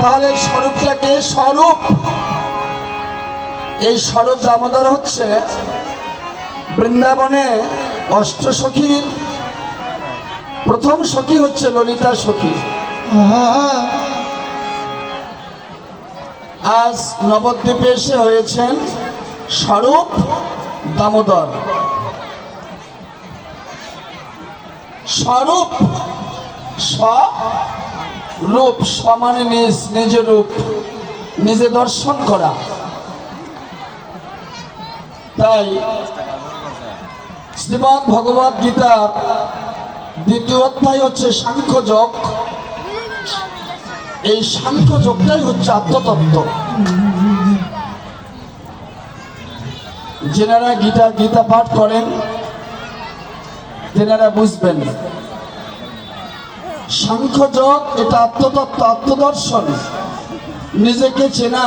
তাহলে স্বরূপটাকে স্বরূপ, এই স্বরূপ দামোদর হচ্ছে বৃন্দাবনে অষ্টসখীর প্রথম সখী হচ্ছে ললিতা সখী। আজ নবদ্বীপে এসে হয়েছেন স্বরূপ দামোদর। স্বরূপ স্বরূপ সমানে নিজ নিজ রূপ নিজে দর্শন করা। তাই শ্রীমদ্ ভগবদ গীতার দ্বিতীয় অধ্যায় হচ্ছে সাংখ্যযোগ। এই সাংখ্যযোগটাই হচ্ছে আত্মতত্ত্ব। যেনারা গীতা পাঠ করেন তেনারা বুঝবেন সাংখ্যযোগ এটা আত্মতত্ত্ব, আত্মদর্শন, নিজেকে চেনা।